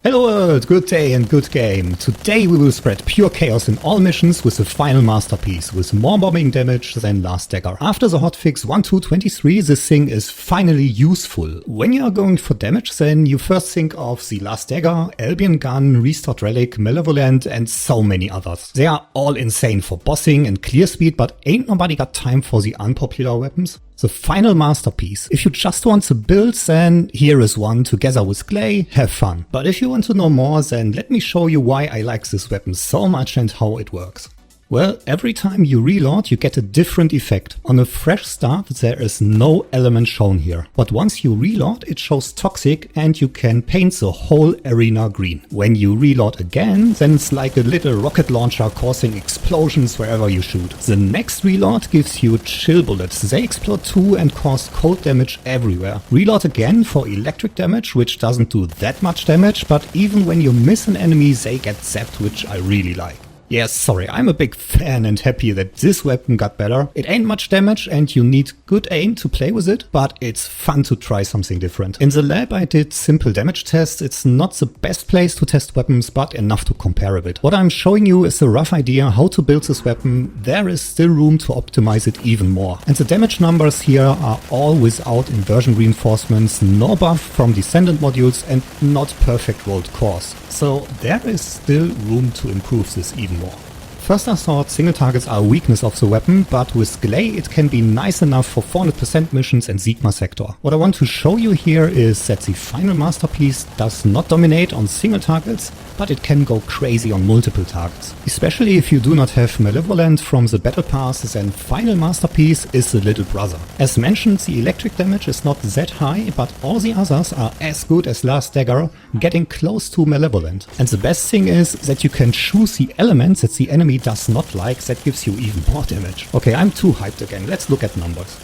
Hello world, good day and good game. Today we will spread pure chaos in all missions with the final masterpiece, with more bombing damage than last dagger. After the hotfix 1.2.23, this thing is finally useful. When you are going for damage, then you first think of the last dagger, Albion gun, restored relic, malevolent and so many others. They are all insane for bossing and clear speed, but ain't nobody got time for the unpopular weapons. The final masterpiece. If you just want to build, then here is one together with Gley, have fun. But if you want to know more, then let me show you why I like this weapon so much and how it works. Well, every time you reload, you get a different effect. On a fresh start, there is no element shown here. But once you reload, it shows toxic and you can paint the whole arena green. When you reload again, then it's like a little rocket launcher causing explosions wherever you shoot. The next reload gives you chill bullets. They explode too and cause cold damage everywhere. Reload again for electric damage, which doesn't do that much damage, but even when you miss an enemy, they get zapped, which I really like. Yes, sorry, I'm a big fan and happy that this weapon got better. It ain't much damage and you need good aim to play with it, but it's fun to try something different. In the lab I did simple damage tests. It's not the best place to test weapons, but enough to compare a bit. What I'm showing you is a rough idea how to build this weapon. There is still room to optimize it even more. And the damage numbers here are all without inversion reinforcements, no buff from Descendant modules and not perfect rolled cores. So there is still room to improve this even more. First I thought single targets are a weakness of the weapon, but with Gley it can be nice enough for 400% missions and Sigma sector. What I want to show you here is that the final masterpiece does not dominate on single targets, but it can go crazy on multiple targets. Especially if you do not have Malevolent from the battle pass, then final masterpiece is the little brother. As mentioned, the electric damage is not that high, but all the others are as good as last dagger, getting close to Malevolent. And the best thing is that you can choose the elements that the enemy does not like, that gives you even more damage. Okay, I'm too hyped again, let's look at numbers.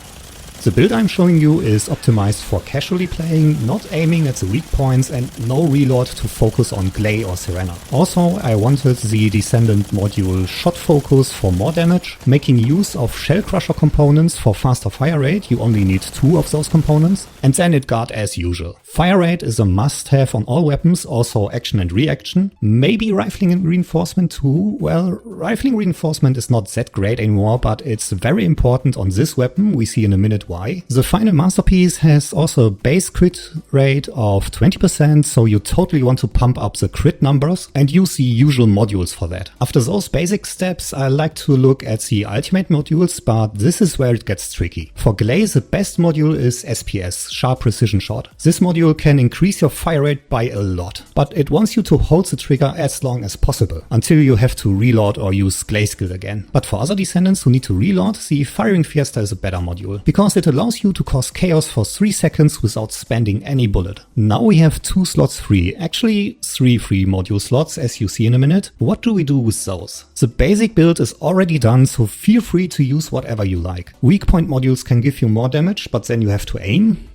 The build I'm showing you is optimized for casually playing, not aiming at the weak points and no reload to focus on Gley or Serena. Also, I wanted the Descendant module shot focus for more damage, making use of shell crusher components for faster fire rate. You only need 2 of those components. And then it got as usual. Fire rate is a must-have on all weapons, also action and reaction. Maybe rifling and reinforcement too. Well, rifling reinforcement is not that great anymore, but it's very important on this weapon. We see in a minute why. The final masterpiece has also a base crit rate of 20%, so you totally want to pump up the crit numbers and use the usual modules for that. After those basic steps, I like to look at the ultimate modules, but this is where it gets tricky. For Gley, the best module is SPS, Sharp Precision Shot. This module can increase your fire rate by a lot, but it wants you to hold the trigger as long as possible, until you have to reload or use Gley skill again. But for other Descendants who need to reload, the Firing Fiesta is a better module, because it allows you to cause chaos for 3 seconds without spending any bullet. Now we have 2 slots free, actually 3 free module slots as you see in a minute. What do we do with those? The basic build is already done, so feel free to use whatever you like. Weak point modules can give you more damage, but then you have to aim.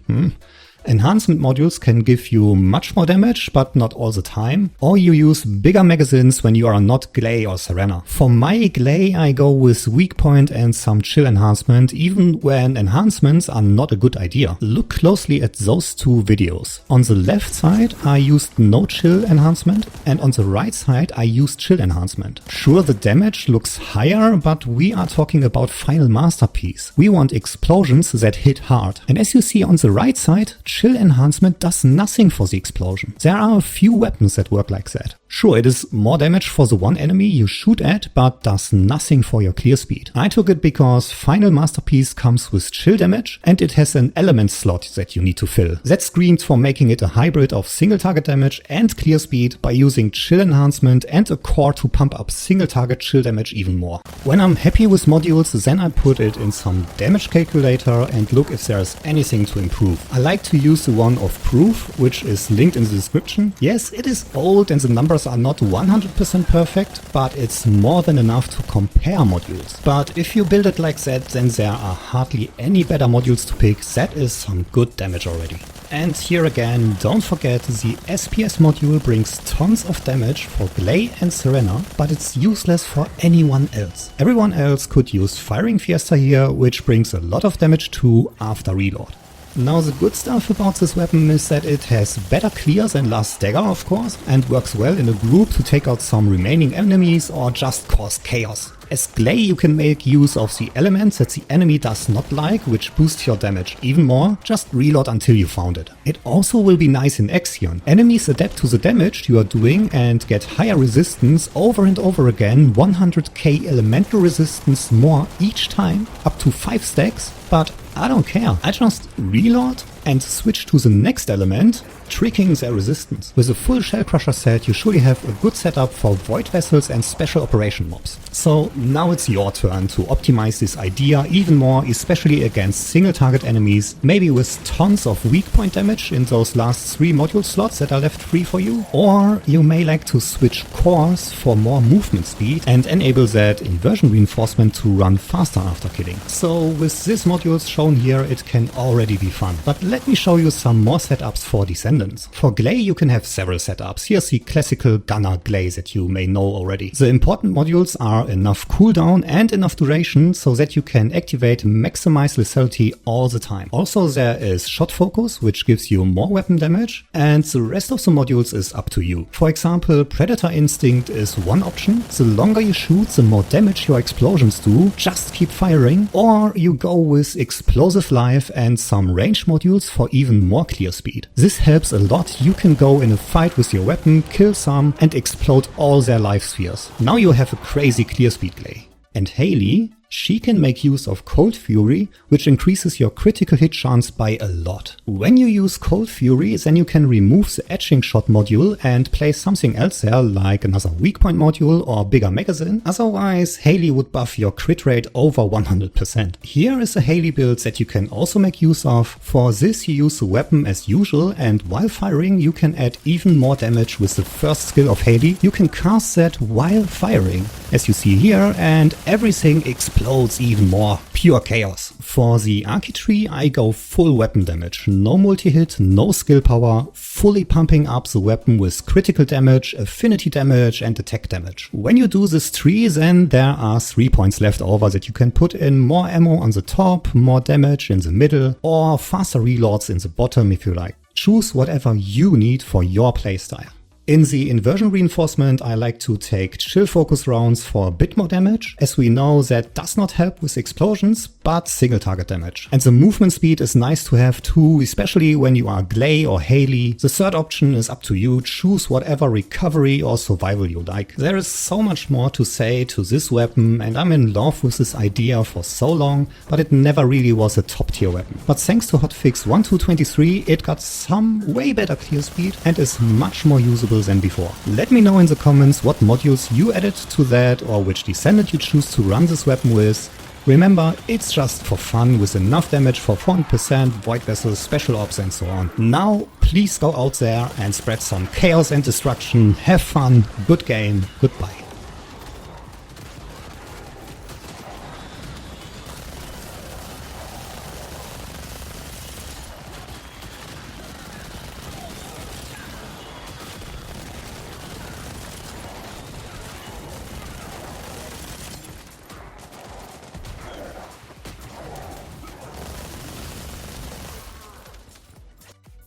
Enhancement modules can give you much more damage, but not all the time. Or you use bigger magazines when you are not Gley or Serena. For my Gley, I go with weak point and some chill enhancement, even when enhancements are not a good idea. Look closely at those 2 videos. On the left side, I used no chill enhancement, and on the right side, I used chill enhancement. Sure, the damage looks higher, but we are talking about final masterpiece. We want explosions that hit hard. And as you see on the right side, chill enhancement does nothing for the explosion. There are a few weapons that work like that. Sure, it is more damage for the one enemy you shoot at, but does nothing for your clear speed. I took it because final masterpiece comes with chill damage and it has an element slot that you need to fill. That screams for making it a hybrid of single target damage and clear speed by using chill enhancement and a core to pump up single target chill damage even more. When I'm happy with modules, then I put it in some damage calculator and look if there is anything to improve. I like to use the one of Proof, which is linked in the description. Yes, it is old and the numbers are not 100% perfect, but it's more than enough to compare modules. But if you build it like that, then there are hardly any better modules to pick. That is some good damage already. And here again, don't forget the SPS module brings tons of damage for Gley and Serena, but it's useless for anyone else. Everyone else could use Firing Fiesta here, which brings a lot of damage too after reload. Now the good stuff about this weapon is that it has better clear than Last Dagger, of course, and works well in a group to take out some remaining enemies or just cause chaos. As Gley you can make use of the elements that the enemy does not like, which boost your damage even more. Just reload until you found it. It also will be nice in Axion. Enemies adapt to the damage you are doing and get higher resistance over and over again, 100k elemental resistance more each time, up to 5 stacks, but I don't care. I just reload and switch to the next element, tricking their resistance. With a full Shellcrusher set you surely have a good setup for Void Vessels and special operation mobs. So now it's your turn to optimize this idea even more, especially against single target enemies, maybe with tons of weak point damage in those last 3 module slots that are left free for you. Or you may like to switch cores for more movement speed and enable that inversion reinforcement to run faster after killing. So with these modules shown here it can already be fun. But let me show you some more setups for Descendants. For Gley you can have several setups. Here's the classical gunner Gley that you may know already. The important modules are enough cooldown and enough duration so that you can activate maximize lethality all the time. Also there is shot focus, which gives you more weapon damage, and the rest of the modules is up to you. For example, Predator Instinct is one option. The longer you shoot, the more damage your explosions do. Just keep firing. Or you go with Explosive Life and some range modules for even more clear speed. This helps a lot. You can go in a fight with your weapon, kill some, and explode all their life spheres. Now you have a crazy clear speed Gley. And Hailey, she can make use of Cold Fury, which increases your critical hit chance by a lot. When you use Cold Fury, then you can remove the etching shot module and place something else there, like another weak point module or bigger magazine. Otherwise, Hailey would buff your crit rate over 100%. Here is a Hailey build that you can also make use of. For this you use the weapon as usual, and while firing you can add even more damage with the first skill of Hailey. You can cast that while firing, as you see here, and everything explodes even more. Pure chaos. For the Architry I go full weapon damage. No multi-hit, no skill power, fully pumping up the weapon with critical damage, affinity damage and attack damage. When you do this tree, then there are 3 points left over that you can put in more ammo on the top, more damage in the middle, or faster reloads in the bottom if you like. Choose whatever you need for your playstyle. In the inversion reinforcement I like to take chill focus rounds for a bit more damage. As we know, that does not help with explosions, but single target damage. And the movement speed is nice to have too, especially when you are Gley or Hailey. The third option is up to you. Choose whatever recovery or survival you like. There is so much more to say to this weapon, and I'm in love with this idea for so long, but it never really was a top tier weapon. But thanks to hotfix 1.2.23 it got some way better clear speed and is much more usable than before. Let me know in the comments what modules you added to that or which Descendant you choose to run this weapon with. Remember, it's just for fun with enough damage for 400%, Void Vessels, Special Ops and so on. Now please go out there and spread some chaos and destruction. Have fun, good game, goodbye.